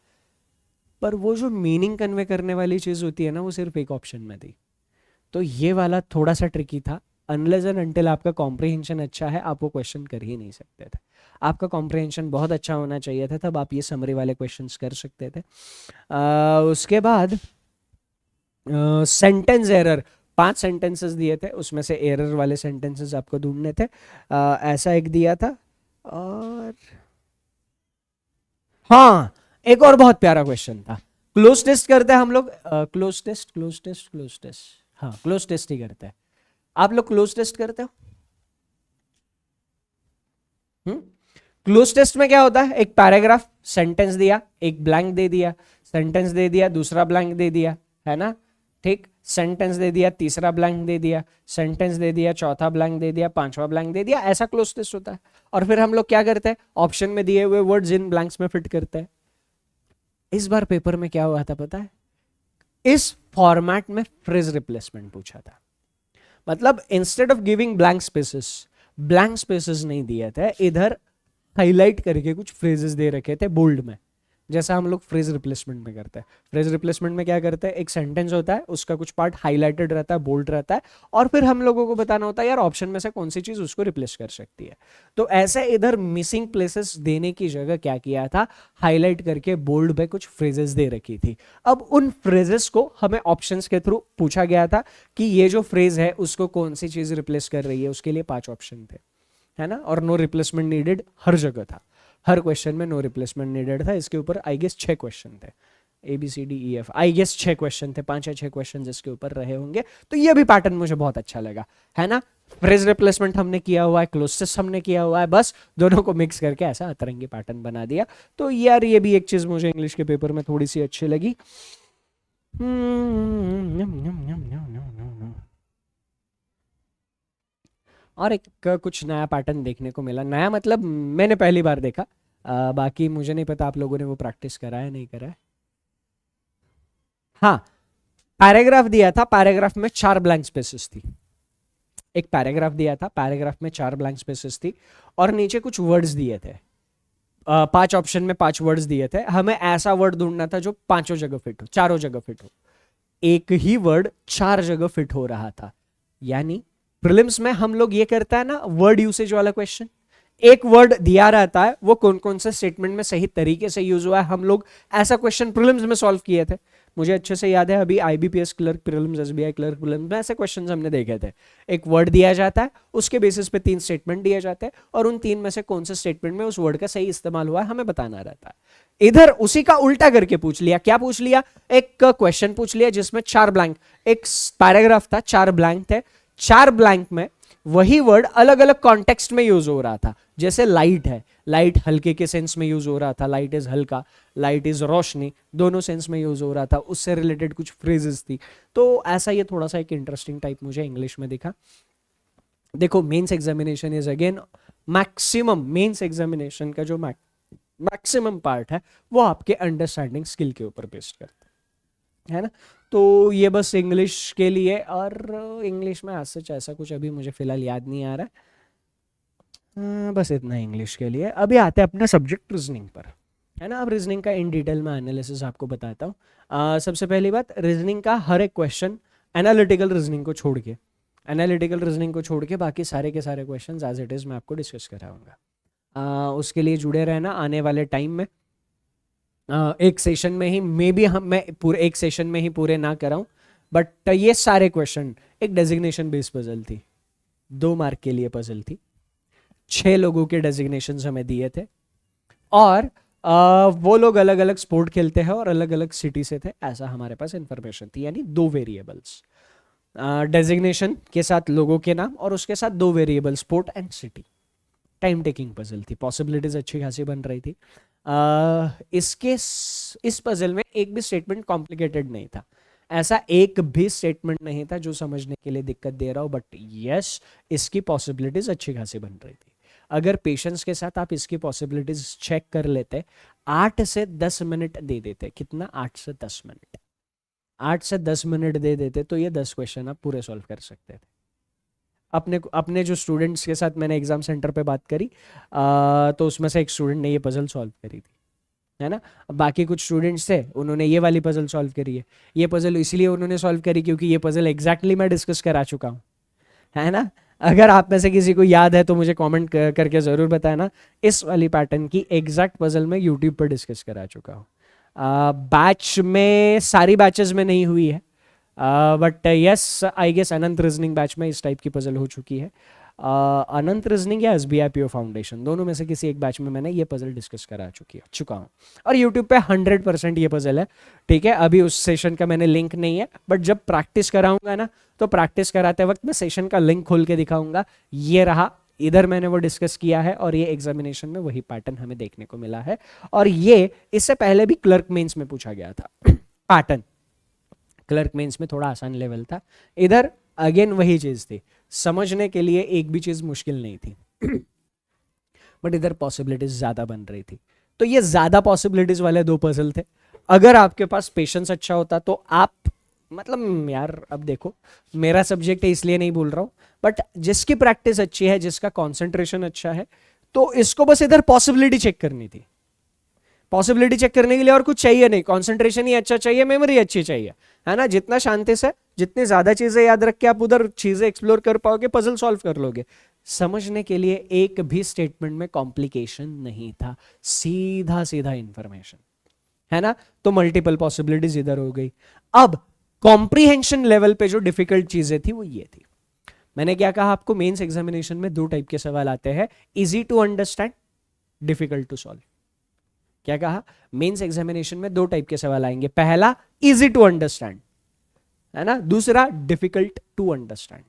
पर वो जो मीनिंग कन्वे करने वाली चीज होती है ना, वो सिर्फ एक ऑप्शन में थी। तो ये वाला थोड़ा सा ट्रिकी था। अनलेस एंड अनटिल आपका कॉम्प्रिहेंशन अच्छा है, आप वो क्वेश्चन कर ही नहीं सकते थे। आपका कॉम्प्रिहेंशन बहुत अच्छा होना चाहिए था, तब आप ये समरी वाले क्वेश्चंस कर सकते थे। उसके बाद सेंटेंस एरर, 5 सेंटेंसेस दिए थे, उसमें से एरर वाले सेंटेंसेस आपको ढूंढने थे। ऐसा एक दिया था। और हाँ, एक और बहुत प्यारा क्वेश्चन था। क्लोज टेस्ट करते हैं हम लोग, cloze test, cloze test, cloze test, हाँ क्लोज टेस्ट ही करते हैं। आप लोग क्लोज टेस्ट करते हो? क्लोज टेस्ट में क्या होता है, एक पैराग्राफ, सेंटेंस दिया, एक ब्लैंक दे दिया, सेंटेंस दे दिया, दूसरा ब्लैंक दे दिया, है ना? ठीक, सेंटेंस दे दिया, तीसरा ब्लैंक दे दिया, सेंटेंस दे दिया, चौथा ब्लैंक दे दिया, पांचवा ब्लैंक दे दिया, ऐसा क्लोज टेस्ट होता है। और फिर हम लोग क्या करते हैं, ऑप्शन में दिए हुए वर्ड्स इन ब्लैंक्स में फिट करते हैं। इस बार पेपर में क्या हुआ था पता है? इस फॉर्मेट में फ्रेज रिप्लेसमेंट पूछा था। मतलब instead of giving blank spaces नहीं दिए थे, इधर हाईलाइट करके कुछ फ्रेजेस दे रखे थे बोल्ड में, जैसा हम लोग फ्रेज रिप्लेसमेंट में करते हैं। फ्रेज रिप्लेसमेंट में क्या करते हैं, एक सेंटेंस होता है, उसका कुछ पार्ट हाईलाइटेड रहता है, बोल्ड रहता है, और फिर हम लोगों को बताना होता है यार ऑप्शन में से कौन सी चीज उसको रिप्लेस कर सकती है। तो ऐसे इधर मिसिंग प्लेसेस देने की जगह क्या किया था, हाईलाइट करके बोल्ड पे कुछ फ्रेजेस दे रखी थी। अब उन फ्रेजेस को हमें ऑप्शंस के थ्रू पूछा गया था कि ये जो फ्रेज है उसको कौन सी चीज रिप्लेस कर रही है, उसके लिए 5 ऑप्शन थे, है ना? और नो रिप्लेसमेंट नीडेड हर जगह था, हर क्वेश्चन में नो रिप्लेसमेंट नीडेड था। इसके ऊपर आई गेस 6 क्वेश्चन थे, ABCDEF, आई गेस 6 क्वेश्चन थे, 5 या 6 क्वेश्चन इसके ऊपर रहे होंगे। तो ये भी पैटर्न मुझे बहुत अच्छा लगा, है ना? फ्रेज रिप्लेसमेंट हमने किया हुआ है, क्लोजेस हमने किया हुआ है, बस दोनों को मिक्स करके ऐसा अतरंगी पैटर्न बना दिया। तो यार ये भी एक चीज मुझे इंग्लिश के पेपर में थोड़ी सी अच्छी लगी। और एक कुछ नया पैटर्न देखने को मिला, नया मतलब मैंने पहली बार देखा। बाकी मुझे नहीं पता आप लोगों ने वो प्रैक्टिस करा है नहीं करा है। हाँ, पैराग्राफ दिया था, पैराग्राफ में 4 ब्लैंक स्पेसेस थी। एक पैराग्राफ दिया था, पैराग्राफ में 4 ब्लैंक स्पेसेस थी, और नीचे कुछ वर्ड्स दिए थे। 5 ऑप्शन में 5 वर्ड्स दिए थे, हमें ऐसा वर्ड ढूंढना था जो पांचों जगह फिट हो, चारों जगह फिट हो। एक ही वर्ड 4 जगह फिट हो रहा था। यानी प्रीलिम्स में हम लोग ये करता है ना, वर्ड यूसेज वाला क्वेश्चन, एक वर्ड दिया रहता है, वो कौन कौन से स्टेटमेंट में सही तरीके से यूज हुआ है, हम लोग ऐसा क्वेश्चन प्रीलिम्स में सॉल्व किए थे। मुझे अच्छे से याद है, अभी IBPS clerk prelims, SBI clerk prelims में ऐसे क्वेश्चंस हमने देखे थे। एक वर्ड दिया जाता है, उसके बेसिस पे 3 स्टेटमेंट दिए जाते हैं, और उन 3 में से कौन से स्टेटमेंट में उस वर्ड का सही इस्तेमाल हुआ है हमें बताना रहता है। इधर उसी का उल्टा करके पूछ लिया। क्या पूछ लिया, एक क्वेश्चन पूछ लिया जिसमें 4 ब्लैंक, एक पैराग्राफ था, 4 ब्लैंक थे, 4 ब्लैंक में वही वर्ड अलग अलग कॉन्टेक्स्ट में यूज हो रहा था। जैसे लाइट है, लाइट हल्के के सेंस में यूज हो रहा था, लाइट इज हल्का, लाइट इज रोशनी, दोनों सेंस में यूज हो रहा था, उससे रिलेटेड कुछ फ्रेजेस थी। तो ऐसा ये थोड़ा सा एक इंटरेस्टिंग टाइप मुझे इंग्लिश में दिखा। देखो mains examination is again maximum, mains examination का जो मैक्सिमम पार्ट है वो आपके अंडरस्टैंडिंग स्किल के ऊपर बेस्ड करता है ना? तो ये बस इंग्लिश के लिए, और इंग्लिश में आज सच ऐसा कुछ अभी मुझे फिलहाल याद नहीं आ रहा है। बस इतना इंग्लिश के लिए। अभी आते हैं अपने सब्जेक्ट रीजनिंग पर, है ना? अब रीजनिंग का इन डिटेल में एनालिसिस आपको बताता हूँ। सबसे पहली बात, रीजनिंग का हर एक क्वेश्चन एनालिटिकल रीजनिंग को छोड़ के, एनालिटिकल रीजनिंग को छोड़ के बाकी सारे के सारे क्वेश्चन एज इट इज़ मैं आपको डिस्कस कराऊंगा। उसके लिए जुड़े रहना आने वाले टाइम में। एक सेशन में ही मे बी मैं पूरे एक सेशन में ही पूरे ना कराऊं, बट ये सारे क्वेश्चन एक डेजिग्नेशन बेस्ड पजल थी, 2 मार्क के लिए पजल थी। 6 लोगों के डेजिग्नेशन हमें दिए थे, और वो लोग अलग अलग स्पोर्ट खेलते हैं और अलग अलग सिटी से थे, ऐसा हमारे पास इंफॉर्मेशन थी, यानी 2 वेरिएबल्स। डेजिग्नेशन के साथ लोगों के नाम और उसके साथ दो variable sport and city. Time taking puzzle थी, पॉसिबिलिटीज अच्छी खासी बन रही थी। इस पजल में एक भी स्टेटमेंट कॉम्प्लिकेटेड नहीं था, ऐसा एक भी स्टेटमेंट नहीं था जो समझने के लिए दिक्कत दे रहा हो, बट यस इसकी पॉसिबिलिटीज अच्छी खासी बन रही थी। अगर पेशेंस के साथ आप इसकी पॉसिबिलिटीज चेक कर लेते, 8 से 10 मिनट दे देते, कितना 8 से 10 मिनट, 8 से 10 मिनट दे देते तो ये 10 क्वेश्चन आप पूरे सॉल्व कर सकते थे। अपने जो स्टूडेंट्स के साथ मैंने एग्जाम सेंटर पे बात करी, तो उसमें से एक स्टूडेंट ने ये पजल सॉल्व करी थी, है ना। बाकी कुछ स्टूडेंट्स थे, उन्होंने ये वाली पजल सॉल्व करी है। ये पजल इसलिए उन्होंने सॉल्व करी क्योंकि ये पजल एग्जैक्टली मैं डिस्कस करा चुका हूँ, है ना। अगर आप में से किसी को याद है तो मुझे कमेंट करके ज़रूर बताना। इस वाली पैटर्न की एग्जैक्ट पजल मैं यूट्यूब पर डिस्कस करा चुका हूँ। बैच में, सारी बैचेस में नहीं हुई है, but yes I guess Anant reasoning batch में इस टाइप की पजल हो चुकी है। अनंत रीजनिंग या SBIPO फाउंडेशन, दोनों में से किसी एक बैच में मैंने ये पजल डिस्कस करा चुका हूँ। और यूट्यूब पे 100% ये पजल है, ठीक है। अभी उस सेशन का मैंने लिंक नहीं है, बट जब प्रैक्टिस कराऊंगा ना, तो प्रैक्टिस कराते वक्त मैं सेशन का लिंक खोल के दिखाऊंगा। ये रहा, इधर मैंने वो डिस्कस किया है और ये एग्जामिनेशन में वही पैटर्न हमें देखने को मिला है। और ये इससे पहले भी क्लर्क मेंस में पूछा गया था पैटर्न। क्लर्क मेंस में थोड़ा आसान लेवल था, इधर अगेन वही चीज थी, समझने के लिए एक भी चीज मुश्किल नहीं थी बट इधर पॉसिबिलिटीज ज्यादा बन रही थी। तो ये ज्यादा पॉसिबिलिटीज वाले दो पजल थे। अगर आपके पास पेशेंस अच्छा होता तो आप, मतलब यार अब देखो, मेरा सब्जेक्ट है इसलिए नहीं बोल रहा हूं, बट जिसकी प्रैक्टिस अच्छी है, जिसका कॉन्सेंट्रेशन अच्छा है, तो इसको बस इधर पॉसिबिलिटी चेक करनी थी। पॉसिबिलिटी चेक करने के लिए और कुछ चाहिए नहीं, कंसंट्रेशन ही अच्छा चाहिए, मेमोरी अच्छी चाहिए, है ना। जितना शांति से, जितनी ज्यादा चीजें याद रख के आप उधर चीजें एक्सप्लोर कर पाओगे, पजल सॉल्व कर लोगे। समझने के लिए एक भी स्टेटमेंट में कॉम्प्लिकेशन नहीं था, सीधा सीधा इंफॉर्मेशन, है ना। तो मल्टीपल पॉसिबिलिटीज इधर हो गई। अब कॉम्प्रीहेंशन लेवल पे जो डिफिकल्ट चीजें थी वो ये थी। मैंने क्या कहा आपको, मेंस एग्जामिनेशन में दो टाइप के सवाल आते हैं, easy to understand, difficult to solve. क्या कहा, मेंस एग्जामिनेशन में दो टाइप के सवाल आएंगे, पहला इजी टू अंडरस्टैंड, है ना, दूसरा डिफिकल्ट टू अंडरस्टैंड।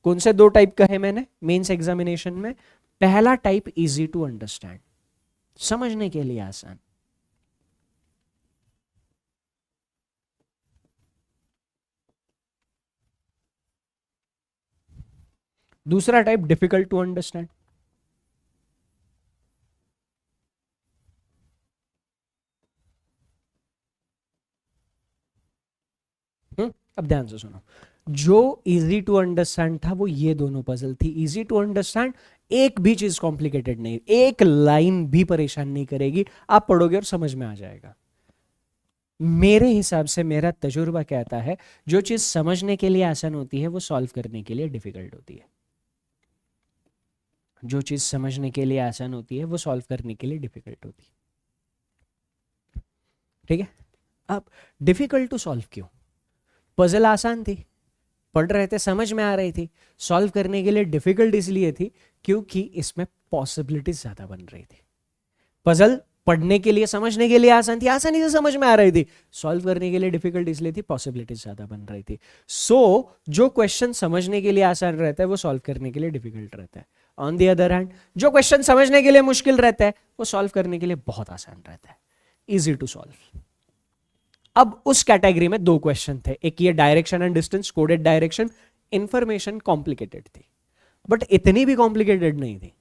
कौन से दो टाइप कहे मैंने मेंस एग्जामिनेशन में? पहला टाइप इजी टू अंडरस्टैंड, समझने के लिए आसान। दूसरा टाइप डिफिकल्ट टू अंडरस्टैंड। अब ध्यान से सुनो, जो इजी टू अंडरस्टैंड था वो ये दोनों पजल थी। इजी टू अंडरस्टैंड, एक भी चीज कॉम्प्लिकेटेड नहीं, एक लाइन भी परेशान नहीं करेगी, आप पढ़ोगे और समझ में आ जाएगा। मेरे हिसाब से, मेरा तजुर्बा कहता है, जो चीज समझने के लिए आसान होती है वो सॉल्व करने के लिए डिफिकल्ट होती है। जो चीज समझने के लिए आसान होती है वो सॉल्व करने के लिए डिफिकल्ट होती है, ठीक है। अब डिफिकल्ट टू सॉल्व क्यों? पजल आसान थी, पढ़ रहे थे, समझ में आ रही थी। सॉल्व करने के लिए डिफिकल्ट इसलिए थी क्योंकि इसमें पॉसिबिलिटीज ज्यादा बन रही थी। पजल पढ़ने के लिए, समझने के लिए आसान थी, आसानी से समझ में आ रही थी। सॉल्व करने के लिए डिफिकल्ट इसलिए थी, पॉसिबिलिटीज ज्यादा बन रही थी। सो जो क्वेश्चन समझने के लिए आसान रहता है वो सॉल्व करने के लिए डिफिकल्ट रहता है। ऑन द अदर हैंड, जो क्वेश्चन समझने के लिए मुश्किल रहता है वो सॉल्व करने के लिए बहुत आसान रहता है, इजी टू सॉल्व। अब उस कैटेगरी में दो क्वेश्चन थे, एक ये direction and distance, coded direction. Information complicated थी, बट इतनी भी कॉम्प्लिकेटेड नहीं थी।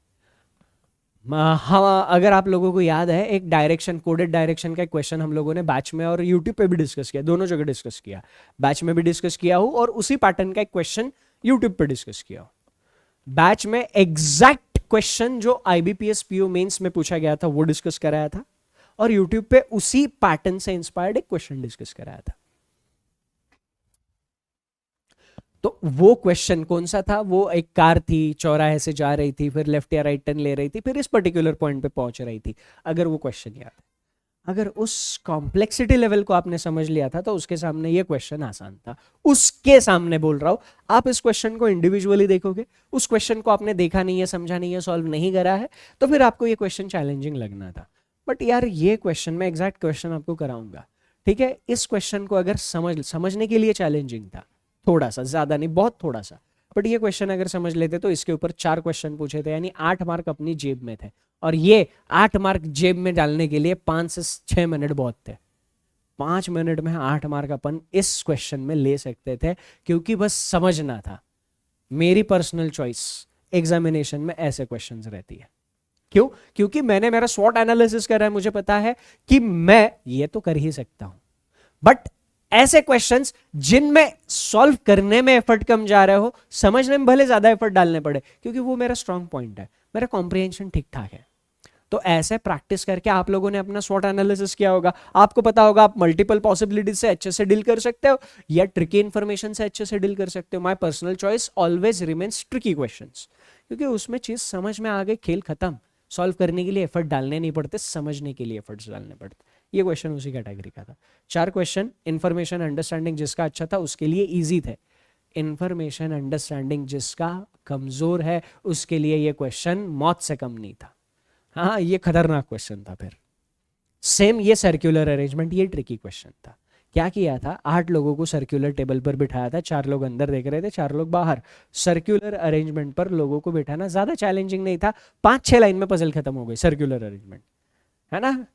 हाँ, अगर आप लोगों को याद है, एक डायरेक्शन, कोडेड डायरेक्शन का क्वेश्चन हम लोगों ने बैच में और यूट्यूब पे भी डिस्कस किया, दोनों जगह डिस्कस किया। बैच में भी डिस्कस किया हूं और उसी पैटर्न का एक क्वेश्चन यूट्यूब पे डिस्कस किया हूं। बैच में एग्जैक्ट क्वेश्चन जो IBPS PO मेंस में पूछा गया था वो डिस्कस कराया था, और यूट्यूब पे उसी पैटर्न से इंस्पायर्ड एक क्वेश्चन डिस्कस कराया था। तो वो क्वेश्चन कौन सा था? वो एक कार थी, चौराहे से जा रही थी, फिर लेफ्ट या राइट टर्न ले रही थी, फिर इस पर्टिकुलर पॉइंट पे पहुंच रही थी। अगर वो क्वेश्चन याद है, अगर उस कॉम्प्लेक्सिटी लेवल को आपने समझ लिया था तो उसके सामने ये क्वेश्चन आसान था। उसके सामने बोल रहा हूं, आप इस क्वेश्चन को इंडिविजुअली देखोगे, उस क्वेश्चन को आपने देखा नहीं है, समझा नहीं है, सॉल्व नहीं करा है, तो फिर आपको ये क्वेश्चन चैलेंजिंग लगना था। बट यार ये क्वेश्चन, मैं एग्जैक्ट क्वेश्चन आपको कराऊंगा, ठीक है। इस क्वेश्चन को अगर समझने के लिए चैलेंजिंग था, थोड़ा सा, ज्यादा नहीं, बहुत थोड़ा सा। बट ये क्वेश्चन अगर समझ लेते तो इसके ऊपर 4 क्वेश्चन पूछे थे, यानी 8 मार्क अपनी जेब में थे। और ये 8 मार्क जेब में डालने के लिए 5 से 6 मिनट बहुत थे। 5 मिनट में 8 मार्क अपन इस क्वेश्चन में ले सकते थे, क्योंकि बस समझना था। मेरी पर्सनल चॉइस एग्जामिनेशन में ऐसे क्वेश्चंस रहती है। क्यों? क्योंकि मैंने मेरा स्वॉट एनालिसिस करा है, मुझे पता है कि मैं ये तो कर ही सकता हूं, बट ऐसे क्वेश्चंस जिनमें सॉल्व करने में एफर्ट कम जा रहे हो, समझने में भले ज्यादा एफर्ट डालने पड़े, क्योंकि वो मेरा स्ट्रांग पॉइंट है, मेरा कॉम्प्रिहेंशन ठीक ठाक है। तो ऐसे प्रैक्टिस करके आप लोगों ने अपना स्वॉट एनालिसिस किया होगा, आपको पता होगा आप मल्टीपल पॉसिबिलिटीज से अच्छे से डील कर सकते हो या ट्रिकी इंफॉर्मेशन से अच्छे से डील कर सकते हो। My personal choice always remains tricky questions, क्योंकि उसमें चीज समझ में आ गई, खेल खत्म। सॉल्व करने के लिए एफर्ट डालने नहीं पड़ते, समझने के लिए एफर्ट्स डालने पड़ते। ये क्वेश्चन उसी कैटेगरी का था। 4 क्वेश्चन इंफॉर्मेशन अंडरस्टैंडिंग जिसका अच्छा था उसके लिए इजी थे, इंफॉर्मेशन अंडरस्टैंडिंग जिसका कमजोर है उसके लिए ये क्वेश्चन मौत से कम नहीं था। हाँ, ये खतरनाक क्वेश्चन था। फिर सेम ये सर्कुलर अरेंजमेंट, ये ट्रिकी क्वेश्चन था। क्या किया था, 8 लोगों को सर्कुलर टेबल पर बिठाया था, 4 लोग अंदर देख रहे थे, 4 लोग बाहर। सर्कुलर अरेंजमेंट पर लोगों को बिठाना ज्यादा चैलेंजिंग नहीं था, 5-6 लाइन में पजल खत्म हो गई। सर्कुलर अरेंजमेंट है ना।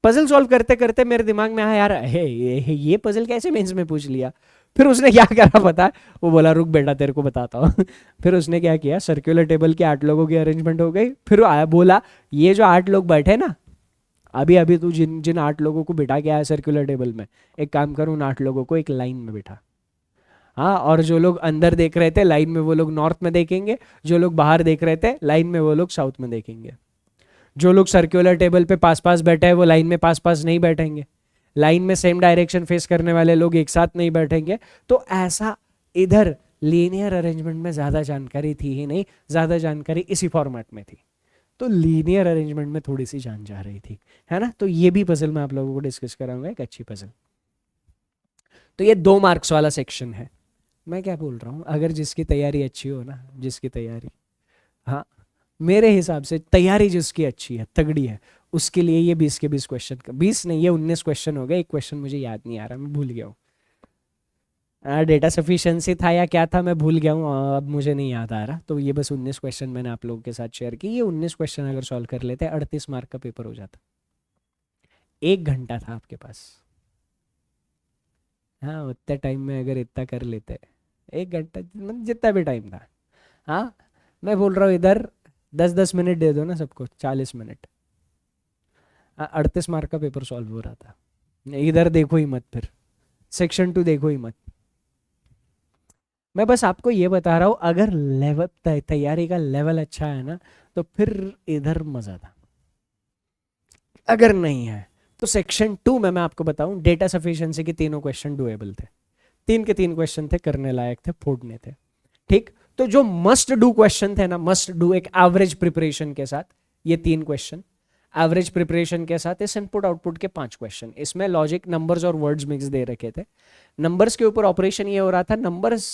पजल सॉल्व करते करते मेरे दिमाग में आया, यार ये पजल कैसे मेंस में पूछ लिया। फिर उसने क्या करा पता है, वो बोला रुक बेटा तेरे को बताता हूँ। फिर उसने क्या किया, सर्कुलर टेबल के 8 लोगों की अरेंजमेंट हो गई। फिर आया बोला ये जो 8 लोग बैठे ना, अभी अभी तू जिन जिन 8 लोगों को बिठा के आया सर्कुलर टेबल में, एक काम कर उन 8 लोगों को एक लाइन में बिठा। हाँ, और जो लोग अंदर देख रहे थे लाइन में वो लोग नॉर्थ में देखेंगे, जो लोग बाहर देख रहे थे लाइन में वो लोग साउथ में देखेंगे। जो लोग सर्कुलर टेबल पे पास पास बैठे हैं वो लाइन में पास पास नहीं बैठेंगे, लाइन में सेम डायरेक्शन फेस करने वाले लोग एक साथ नहीं बैठेंगे। तो ऐसा इधर लीनियर अरेंजमेंट में ज़्यादा जानकारी थी ही नहीं, ज़्यादा जानकारी इसी फॉर्मेट में थी। तो लीनियर अरेंजमेंट में थोड़ी सी जान जा रही थी, है ना। तो ये भी पजल मैं आप लोगों को डिस्कस कराऊंगा, एक अच्छी पजल। तो ये 2 मार्क्स वाला सेक्शन है। मैं क्या बोल रहा हूँ, अगर जिसकी तैयारी अच्छी हो ना, जिसकी तैयारी, हाँ मेरे हिसाब से तैयारी जिसकी अच्छी है, तगड़ी है, उसके लिए ये 20 के 20 क्वेश्चन, 20 नहीं ये 19 क्वेश्चन हो गए। एक क्वेश्चन मुझे याद नहीं आ रहा, मैं भूल गया हूँ। डेटा सफिशिएंसी था या क्या था मैं भूल गया हूँ, अब मुझे नहीं याद आ रहा। तो ये बस 19 क्वेश्चन मैंने आप लोगों के साथ शेयर की। ये 19 क्वेश्चन अगर सॉल्व कर लेते 38 मार्क का पेपर हो जाता। 1 घंटा था आपके पास। हाँ, उतने टाइम में अगर इतना कर लेते, 1 घंटा मतलब जितना भी टाइम था। हाँ, मैं बोल रहा हूँ इधर 10-10 मिनट दे दो ना सबको, 40 मिनट। 38 मार्क का पेपर सॉल्व हो रहा था। इधर देखो ही मत, फिर सेक्शन 2 देखो ही मत। मैं बस आपको ये बता रहा हूँ, अगर लेवल तैयारी का लेवल अच्छा है ना तो फिर इधर मजा था। अगर नहीं है तो सेक्शन 2 में मैं आपको बताऊं, डेटा सफिशिएंसी के तीनों क्वेश्चन डुएबल थे। 3 के 3 क्वेश्चन थे, करने लायक थे, फोड़ने थे। ठीक, तो जो मस्ट डू क्वेश्चन थे ना, मस्ट डू एक एवरेज प्रिपरेशन के साथ, ये 3 क्वेश्चन एवरेज प्रिपरेशन के साथ, इस इनपुट आउटपुट के 5 क्वेश्चन, इसमें लॉजिक, नंबर्स और वर्ड्स मिक्स दे रखे थे। नंबर्स के ऊपर ऑपरेशन ये हो रहा था, नंबर्स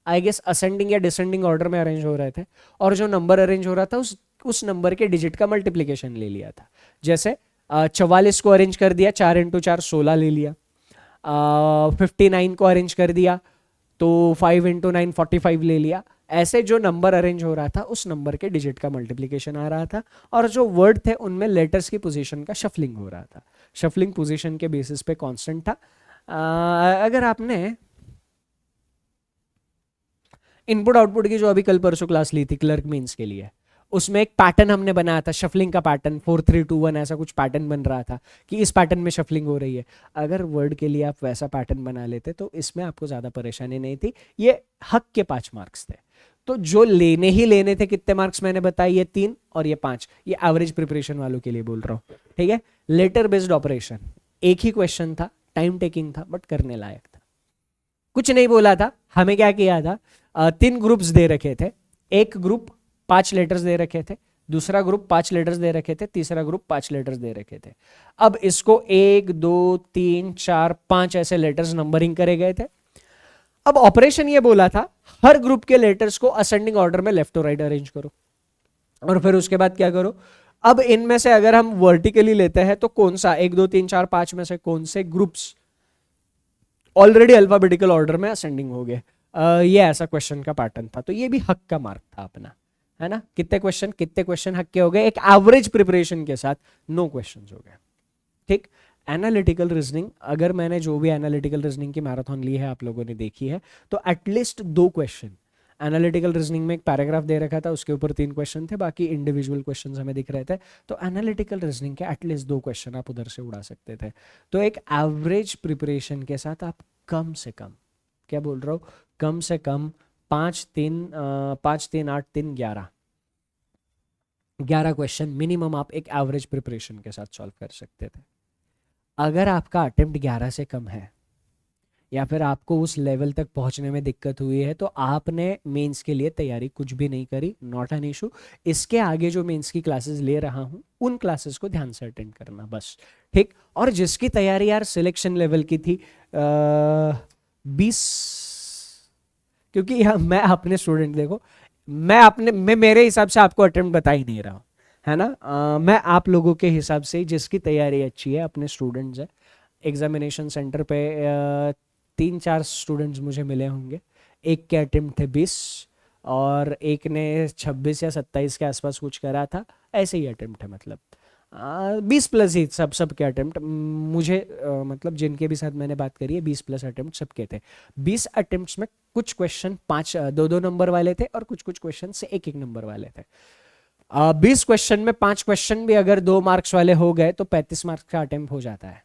आई गेस असेंडिंग या डिसेंडिंग ऑर्डर में अरेंज हो रहे थे, और जो नंबर अरेंज हो रहा था उस नंबर के डिजिट का मल्टीप्लीकेशन ले लिया था। जैसे 44 को अरेंज कर दिया, 4 × 4 16 ले लिया। 59 को अरेंज कर दिया तो 5 × 9 45 ले लिया। ऐसे जो नंबर अरेंज हो रहा था उस नंबर के डिजिट का मल्टीप्लीकेशन आ रहा था, और जो वर्ड थे उनमें लेटर्स की पोजीशन का शफलिंग हो रहा था। शफलिंग पोजीशन के बेसिस पे कांस्टेंट था। अगर आपने इनपुट आउटपुट की जो अभी कल परसों क्लास ली थी क्लर्क मीन्स के लिए, उसमें एक पैटर्न हमने बनाया था, शफलिंग का पैटर्न, 4 3 2 1 ऐसा कुछ पैटर्न बन रहा था कि इस पैटर्न में शफलिंग हो रही है। अगर वर्ड के लिए आप वैसा पैटर्न बना लेते तो इसमें आपको ज़्यादा परेशानी नहीं थी। ये हक के 5 मार्क्स थे। तो जो लेने ही लेने थे, कितने मार्क्स मैंने बताया, ये 3 और ये 5, ये एवरेज प्रिपरेशन वालों के लिए बोल रहा हूँ। ठीक है, लेटर बेस्ड ऑपरेशन, एक ही क्वेश्चन था, टाइम टेकिंग था, बट करने लायक था। कुछ नहीं बोला था, हमें क्या किया था, 3 ग्रुप्स दे रखे थे। एक ग्रुप 5 लेटर्स दे रखे थे, दूसरा ग्रुप 5 लेटर्स दे रखे थे, तीसरा ग्रुप 5 लेटर्स दे रखे थे। अब इसको 1 2 3 4 5 ऐसे लेटर्स नंबरिंग करे गए थे। अब ऑपरेशन ये बोला था, हर ग्रुप के लेटर्स को असेंडिंग ऑर्डर में लेफ्ट टू राइट अरेंज करो, और फिर उसके बाद क्या करो, अब इनमें से अगर हम वर्टिकली लेते हैं तो कौन सा 1 2 3 4 5 में से कौन से ग्रुप्स ऑलरेडी अल्फाबेटिकल ऑर्डर में असेंडिंग हो गए। ये ऐसा क्वेश्चन का पैटर्न था, तो ये भी हक का मार्क था अपना, है ना। कितने क्वेश्चन हक के हो गए, एक एवरेज प्रिपरेशन के साथ 9 क्वेश्चन हो गए। ठीक। एनालिटिकल रीजनिंग, अगर मैंने जो भी एनालिटिकल रीजनिंग की मैराथन ली है आप लोगों ने देखी है, तो एटलीस्ट 2 क्वेश्चन एनालिटिकल रीजनिंग में, एक पैराग्राफ दे रखा था उसके ऊपर 3 क्वेश्चन थे, बाकी इंडिविजुअल क्वेश्चन हमें दिख रहे थे। तो एनालिटिकल रीजनिंग के एटलीस्ट 2 क्वेश्चन आप उधर से उड़ा सकते थे। तो एक एवरेज प्रिपरेशन के साथ आप कम से कम, क्या बोल रहा हूँ, कम से कम 11 क्वेश्चन मिनिमम आप एक एवरेज प्रिपरेशन के साथ सॉल्व कर सकते थे। अगर आपका अटेम्प्ट 11 से कम है या फिर आपको उस लेवल तक पहुंचने में दिक्कत हुई है, तो आपने मेंस के लिए तैयारी कुछ भी नहीं करी, नॉट एन इशू। इसके आगे जो मेंस की क्लासेस ले रहा हूं उन क्लासेस को ध्यान से अटेंड करना बस। ठीक। और जिसकी तैयारी यार सिलेक्शन लेवल की थी 20, क्योंकि मैं अपने स्टूडेंट, देखो मैं मेरे हिसाब से आपको अटेम्प्ट बता ही नहीं रहा हूँ, है ना। मैं आप लोगों के हिसाब से जिसकी तैयारी अच्छी है, अपने स्टूडेंट्स है, एग्जामिनेशन सेंटर पे 3-4 स्टूडेंट्स मुझे मिले होंगे। एक के अटेम्प्ट थे 20 और एक ने 26 या 27 के आसपास कुछ करा था, ऐसे ही अटेम्प्ट है, मतलब 20 प्लस ही सबके अटेम्प्ट मुझे मतलब जिनके भी साथ मैंने बात करी है 20 प्लस अटेम्प्ट सबके थे। 20 अटेम्प्ट्स में कुछ क्वेश्चन 2-2 नंबर वाले थे और कुछ क्वेश्चन से 1-1 नंबर वाले थे। 20 क्वेश्चन में 5 क्वेश्चन भी अगर 2 मार्क्स वाले हो गए तो 35 मार्क्स का अटेम्प्ट हो जाता है,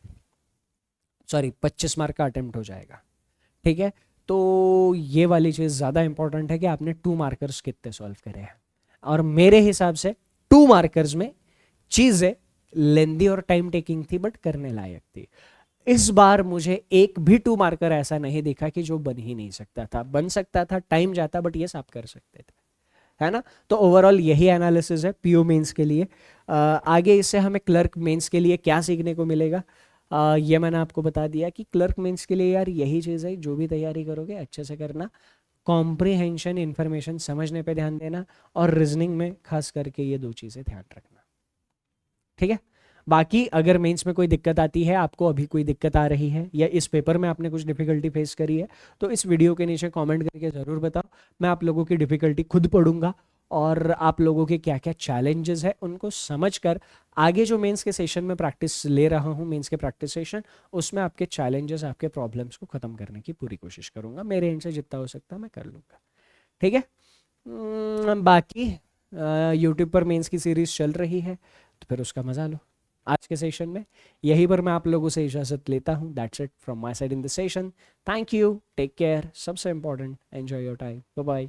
सॉरी 25 मार्क का अटेम्प्ट हो जाएगा। ठीक है। तो ये वाली चीज़ ज़्यादा इंपॉर्टेंट है कि आपने 2 मार्कर्स कितने सॉल्व करे हैं। और मेरे हिसाब से 2 मार्कर्स में चीज़ें लेंदी और टाइम टेकिंग थी, बट करने लायक थी। इस बार मुझे एक भी 2 मार्कर ऐसा नहीं दिखा कि जो बन ही नहीं सकता था, बन सकता था, टाइम जाता, बट ये आप कर सकते थे, है ना। तो ओवरऑल यही एनालिसिस है पीओ मेंस के लिए। आगे इससे हमें क्लर्क मेंस के लिए क्या सीखने को मिलेगा, ये मैंने आपको बता दिया कि क्लर्क मेंस के लिए यार यही चीज़ है, जो भी तैयारी करोगे अच्छे से करना, कॉम्प्रिहेंशन, इन्फॉर्मेशन समझने पे ध्यान देना, और रीजनिंग में खास करके ये 2 चीज़ें ध्यान रखना। ठीक है। बाकी अगर मेंस में कोई दिक्कत आती है, आपको अभी कोई दिक्कत आ रही है या इस पेपर में आपने कुछ डिफिकल्टी फेस करी है, तो इस वीडियो के नीचे कमेंट करके ज़रूर बताओ। मैं आप लोगों की डिफिकल्टी खुद पढ़ूंगा और आप लोगों के क्या क्या चैलेंजेस है उनको समझकर आगे जो मेंस के सेशन में प्रैक्टिस ले रहा हूँ, मेंस के प्रैक्टिस सेशन, उसमें आपके चैलेंजेस, आपके प्रॉब्लम्स को ख़त्म करने की पूरी कोशिश करूँगा। मेरे एंड से जितना हो सकता है मैं कर लूँगा। ठीक है। बाकी यूट्यूब पर मेंस की सीरीज़ चल रही है, तो फिर उसका मज़ा लो। आज के सेशन में यहीं पर मैं आप लोगों से इजाज़त लेता हूँ। That's it from my side in the session. Thank you, take care, सबसे important enjoy your time, bye bye.